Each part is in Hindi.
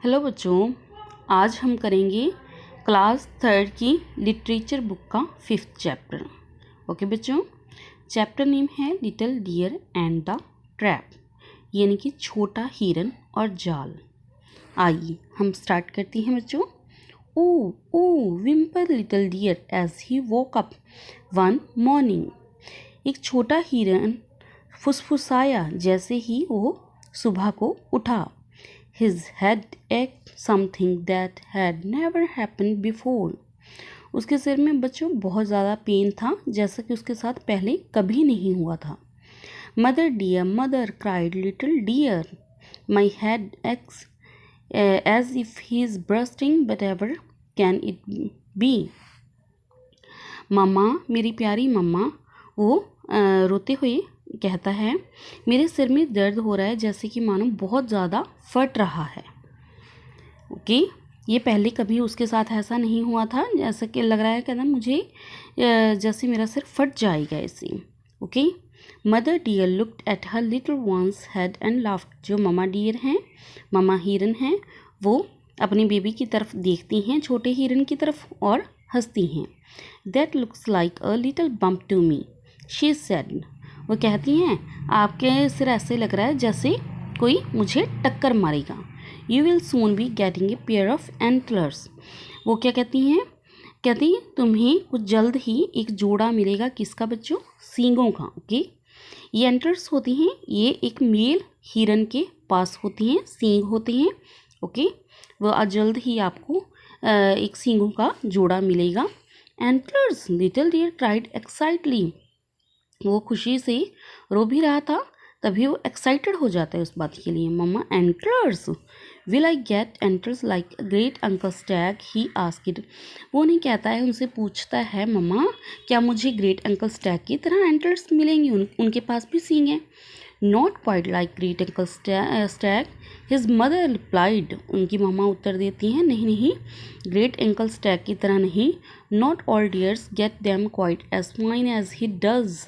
हेलो बच्चों, आज हम करेंगे क्लास थर्ड की लिटरेचर बुक का 5th चैप्टर। ओके बच्चों, चैप्टर नेम है little deer and the trap, यानी कि छोटा हिरन और जाल। आइए हम स्टार्ट करते हैं बच्चों। Oh oh whimpered little deer as he woke up one morning. एक छोटा हिरन फुसफुसाया जैसे ही वो सुबह को उठा। His head ached, something that had never happened before. उसके सिर में बच्चों बहुत ज़्यादा पेन था, जैसा कि उसके साथ पहले कभी नहीं हुआ था। Mother dear, mother, cried little deer. My head aches as if he is bursting, whatever can it be? मम्मा, मेरी प्यारी मम्मा, वो रोते हुए कहता है, मेरे सिर में दर्द हो रहा है जैसे कि मानो बहुत ज़्यादा फट रहा है। ओके, ये पहले कभी उसके साथ ऐसा नहीं हुआ था, जैसा कि लग रहा है कहना मुझे जैसे मेरा सिर फट जाएगा ऐसे। Okay, mother deer looked at her little ones head and laughed. जो ममा डियर हैं, ममा हिरन हैं, वो अपनी बेबी की तरफ देखती हैं, छोटे हिरन की तरफ, और हंसती हैं। That looks like a little bump to me, she said. वो कहती हैं, आपके सिर ऐसे लग रहा है जैसे कोई मुझे टक्कर मारेगा। You will soon be getting a pair of antlers. वो क्या कहती हैं? कहती हैं तुम्हें कुछ जल्द ही एक जोड़ा मिलेगा। किसका बच्चों? सींगों का। ओके, ये एंटलर्स होती हैं, ये एक मेल हिरन के पास होती हैं, सींग होती हैं। ओके, वो जल्द ही आपको एक सींगों का जोड़ा मिलेगा। Antlers, little deer cried excitedly. वो खुशी से रो भी रहा था, तभी वो एक्साइटेड हो जाता है उस बात के लिए। Mama, antlers, will I get antlers like great uncle stag, he asked. वो नहीं कहता है, उनसे पूछता है, मम्मा क्या मुझे ग्रेट अंकल स्टैग की तरह एंटलर्स मिलेंगे? उनके पास भी सींग हैं। Not quite like great uncle Stag, his mother replied. उनकी मम्मा उत्तर देती हैं, नहीं नहीं, ग्रेट अंकल स्टैग की तरह नहीं। Not all deers get them quite as fine as he does.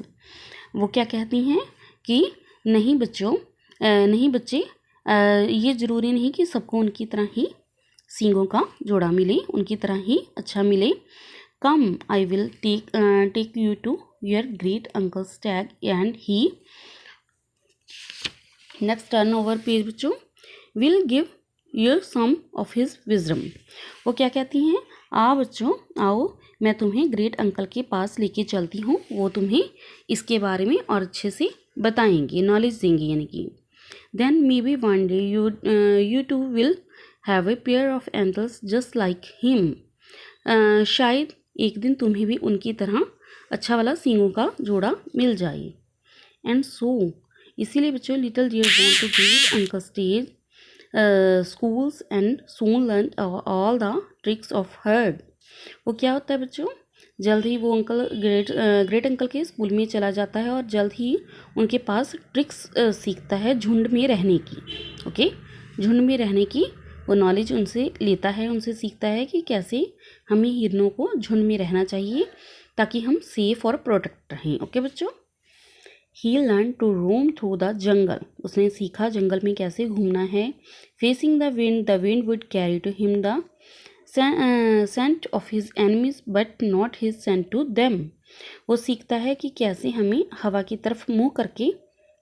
वो क्या कहती हैं कि नहीं बच्चों, नहीं बच्चे, ये ज़रूरी नहीं कि सबको उनकी तरह ही सींगों का जोड़ा मिले, उनकी तरह ही अच्छा मिले। Come, I will take you to your great uncle Stag and he. Next turn over page बच्चों, will give you some of his wisdom. वो क्या कहती हैं? आ बच्चों आओ, मैं तुम्हें ग्रेट अंकल के पास लेके चलती हूँ, वो तुम्हें इसके बारे में और अच्छे से बताएंगे, नॉलेज देंगे। यानी कि then maybe one day you too will have a pair of antlers just like him. शायद एक दिन तुम्हें भी उनकी तरह अच्छा वाला सींगों का जोड़ा मिल जाए। एंड सो, इसीलिए बच्चों little deer want to give uncle stage schools and soon learned all the tricks of herd। वो क्या होता है बच्चों? जल्द ही वो अंकल ग्रेट अंकल के स्कूल में चला जाता है और जल्द ही उनके पास ट्रिक्स सीखता है झुंड में रहने की। ओके, झुंड में रहने की वो नॉलेज उनसे लेता है, उनसे सीखता है कि कैसे हमें हिरनों को झुंड में रहना चाहिए ताकि हम सेफ और प्रोटेक्ट रहें। ओके बच्चों, He learned to roam through the jungle। उसने सीखा जंगल में कैसे घूमना है। Facing the wind would carry to him the scent of his enemies, but not his scent to them। वो सीखता है कि कैसे हमें हवा की तरफ मुँह करके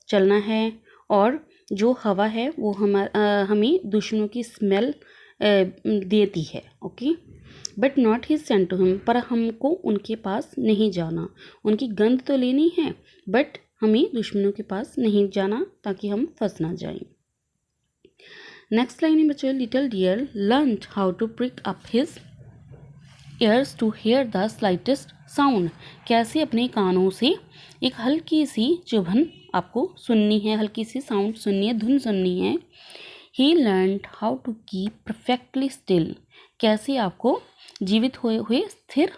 चलना है, और जो हवा है वो हमें दुश्मनों की स्मेल देती है। Okay, but not his scent to him, पर हमको उनके पास नहीं जाना। उनकी गंध तो लेनी है, बट हमें दुश्मनों के पास नहीं जाना ताकि हम फंस ना जाएं। नेक्स्ट लाइन है बच्चों, little deer learned how to prick up his ears to hear the slightest sound. कैसे अपने कानों से एक हल्की सी चुभन आपको सुननी है, हल्की सी साउंड सुननी है, धुन सुननी है। He learned how to keep perfectly still. कैसे आपको जीवित हुए स्थिर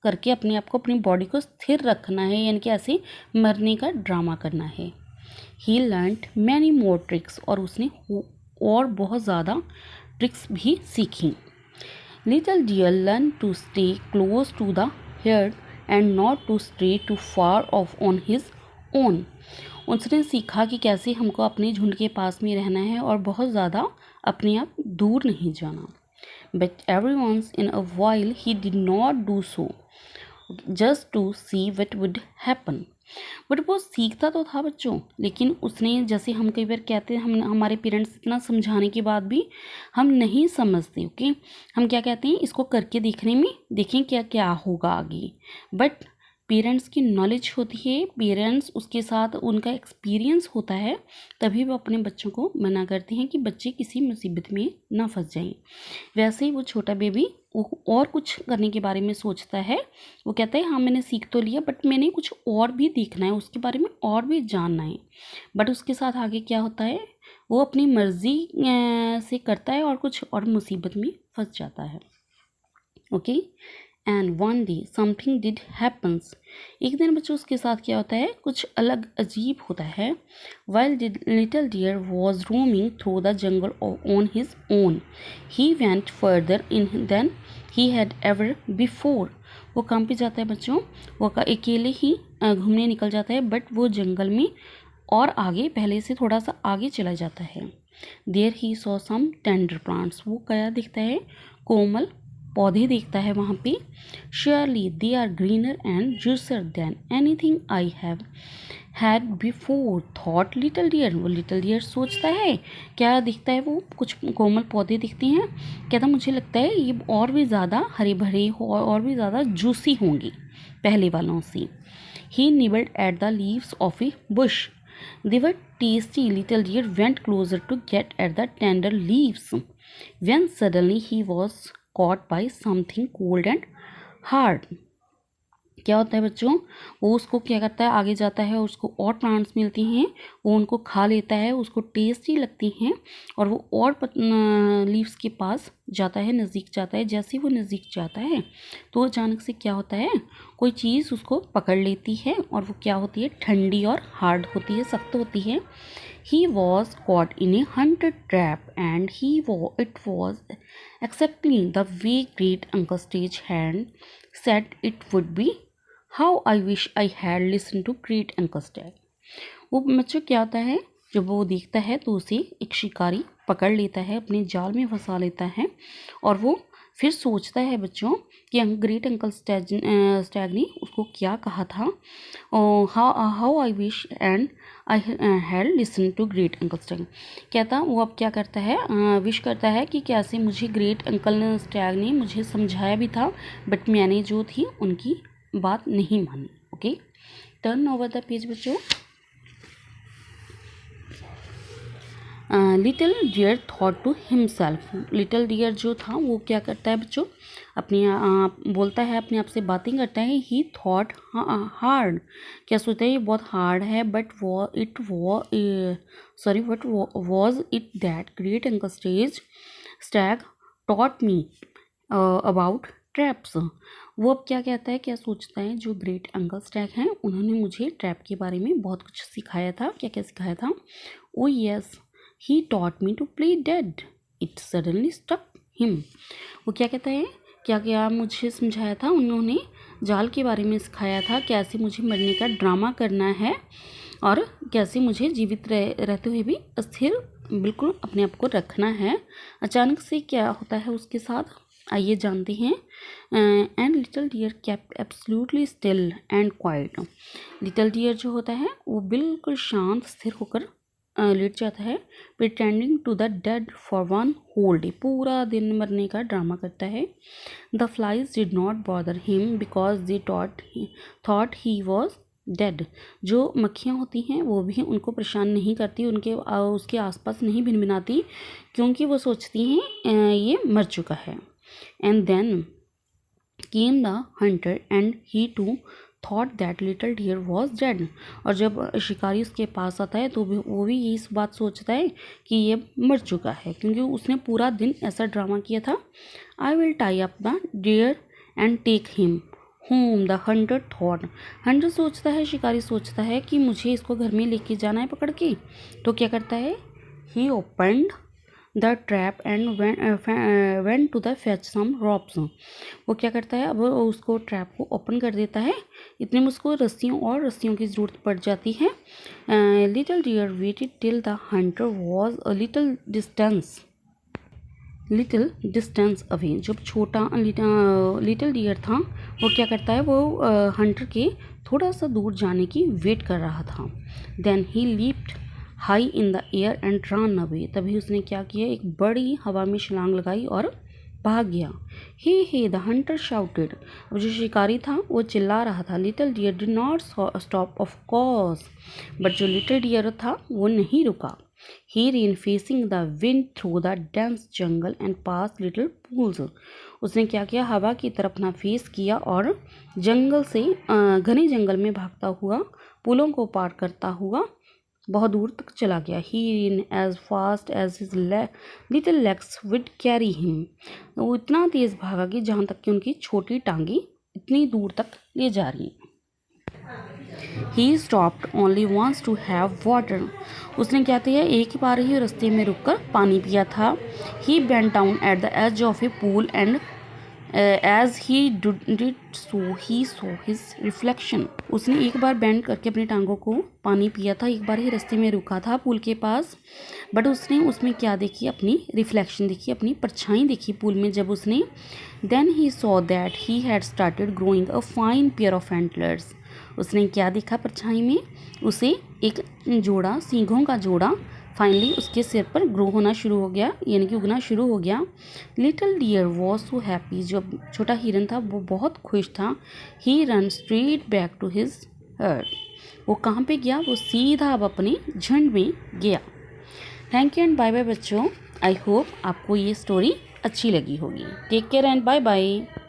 करके अपने आप को, अपनी बॉडी को स्थिर रखना है, यानी कि ऐसे मरने का ड्रामा करना है। He learned many more tricks, और उसने और बहुत ज़्यादा ट्रिक्स भी सीखी। Little deer learn to stay close to the head and not to stay too far off on his own. उसने सीखा कि कैसे हमको अपने झुंड के पास में रहना है और बहुत ज़्यादा अपने आप दूर नहीं जाना। But every once in a while he did not do so just to see what would happen. But वो सीखता तो था बच्चों, लेकिन उसने, जैसे हम कई बार कहते हैं, हम हमारे पेरेंट्स इतना समझाने के बाद भी हम नहीं समझते। ओके, हम क्या कहते हैं, इसको करके देखने में, देखें क्या क्या होगा आगे। बट पेरेंट्स की नॉलेज होती है, पेरेंट्स उसके साथ उनका एक्सपीरियंस होता है, तभी वो अपने बच्चों को मना करते हैं कि बच्चे किसी मुसीबत में ना फंस जाएं। वैसे ही वो छोटा बेबी और कुछ करने के बारे में सोचता है। वो कहता है हाँ मैंने सीख तो लिया, बट मैंने कुछ और भी देखना है, उसके बारे में और भी जानना है। बट उसके साथ आगे क्या होता है, वो अपनी मर्जी से करता है और कुछ और मुसीबत में फंस जाता है। Okay, and one day something did happens. एक दिन बच्चों उसके साथ क्या होता है, कुछ अलग अजीब होता है। While little deer was roaming through the jungle on his own, he went further in than he had ever before. वो काम पे जाता है बच्चों, वो अकेले ही घूमने निकल जाता है, बट वो जंगल में और आगे, पहले से थोड़ा सा आगे चला जाता है। There he saw some tender plants. वो क्या दिखता है, कोमल पौधे देखता है वहाँ पे। Surely they are greener and juicer than anything I have had before thought little deer. वो लिटिल डियर सोचता है, क्या दिखता है, वो कुछ कोमल पौधे दिखते हैं। कहता मुझे लगता है ये और भी ज़्यादा हरे भरे और भी ज़्यादा जूसी होंगी पहले वालों से। He nibbled at the leaves of a bush. They were tasty. Little deer went closer to get at the tender leaves, when suddenly he was caught by something cold and hard. क्या होता है बच्चों, वो उसको क्या करता है, आगे जाता है और उसको और प्लांट्स मिलती हैं, वो उनको खा लेता है, उसको टेस्टी लगती हैं, और वो और लीव्स के पास जाता है, नज़दीक जाता है। जैसे ही वो नज़दीक जाता है तो अचानक से क्या होता है, कोई चीज़ उसको पकड़ लेती है, और वो क्या होती है, ठंडी और हार्ड होती है, सख्त होती है। He was caught in a hunted trap, and it was exactly the way great Uncle Stage had said it would be. How I wish I had listened to great Uncle Stage. वो बच्चों क्या होता है, जब वो देखता है तो उसे एक शिकारी पकड़ लेता है, अपने जाल में फंसा लेता है, और वो फिर सोचता है बच्चों कि ग्रेट अंकल स्टैग ने उसको क्या कहा था। How I wish and I had listen to great uncle stag. कहता वो अब क्या करता है, विश करता है कि कैसे मुझे ग्रेट अंकल स्टैग ने मुझे समझाया भी था, बट मैंने जो थी उनकी बात नहीं मानी। Okay, turn over the page बच्चों। Little deer thought to himself. Little deer जो था वो क्या करता है बच्चों, अपने बोलता है, अपने आप से बातें करता है। ही थॉट हार्ड, क्या सोचता है, ये बहुत हार्ड है, but what was it that great uncle Stag taught me about traps. वो अब क्या कहता है, क्या सोचता है, जो ग्रेट अंकल स्टैग हैं उन्होंने मुझे ट्रैप के बारे में बहुत कुछ सिखाया था। क्या क्या सिखाया था, oh yes he taught me to play dead, it suddenly stuck him. वो क्या कहता है, क्या क्या मुझे समझाया था, उन्होंने जाल के बारे में सिखाया था, कैसे मुझे मरने का ड्रामा करना है, और कैसे मुझे जीवित रहते हुए भी स्थिर बिल्कुल अपने आप को रखना है। अचानक से क्या होता है उसके साथ, आइए जानते हैं। And little deer kept absolutely still and quiet. Little deer जो होता है वो बिल्कुल शांत स्थिर होकर लेट जाता है। Pretending to the dead for one whole day, पूरा दिन मरने का ड्रामा करता है। The flies did not bother him because they thought he was dead. जो मक्खियाँ होती हैं वो भी उनको परेशान नहीं करती, उसके आसपास नहीं भिनभिनाती, क्योंकि वो सोचती हैं ये मर चुका है। And then came the hunter and he too thought that little deer was dead. और जब शिकारी उसके पास आता है तो वो भी यही बात सोचता है कि ये मर चुका है, क्योंकि उसने पूरा दिन ऐसा ड्रामा किया था। I will tie up the deer and take him home, the hunter thought. Hunter सोचता है, शिकारी सोचता है कि मुझे इसको घर में लेके जाना है पकड़ के। तो क्या करता है, he opened the trap and went to the fetch some ropes. वो क्या करता है, अब उसको ट्रैप को ओपन कर देता है। इतने में उसको रस्सियों की ज़रूरत पड़ जाती है। Little deer waited till the hunter was a little distance away. जब छोटा लिटिल डियर था, वो क्या करता है, वो हंटर के थोड़ा सा दूर जाने की वेट कर रहा था। Then he leaped high in the air and run away. तभी उसने क्या किया, एक बड़ी हवा में छलांग लगाई और भाग गया। Hey the hunter shouted. अब जो शिकारी था वो चिल्ला रहा था। Little deer did not stop of course. But जो लिटिल डियर था वो नहीं रुका। He ran facing the wind through the dense jungle and past little pools. उसने क्या किया, हवा की तरफ ना फेस किया और जंगल से घने जंगल में भागता हुआ, पुलों को पार करता हुआ बहुत दूर तक चला गया। He ran as fast as his little legs would carry him. वो इतना तेज भागा कि जहाँ तक कि उनकी छोटी टांगी इतनी दूर तक ले जा रही। He stopped only once to have water. उसने क्या किया, एक ही बार ही रास्ते में रुककर पानी पिया था। He bent down at the edge of a pool and as he did so he saw his reflection. उसने एक बार बेंड करके अपनी टांगों को पानी पिया था, एक बार ही रास्ते में रुका था पूल के पास। बट उसने उसमें क्या देखी, अपनी रिफ्लेक्शन देखी, अपनी परछाई देखी पूल में। जब उसने then he saw that he had started growing a fine pair of antlers. उसने क्या देखा परछाई में, उसे एक जोड़ा सींगों का जोड़ा फाइनली उसके सिर पर ग्रो होना शुरू हो गया, यानी कि उगना शुरू हो गया। Little deer was so happy. जो छोटा हिरन था वो बहुत खुश था। He ran straight back to his herd. वो कहाँ पे गया, वो सीधा अब अपने झुंड में गया। Thank you and bye bye बच्चों। आई होप आपको ये स्टोरी अच्छी लगी होगी। Take care and bye bye.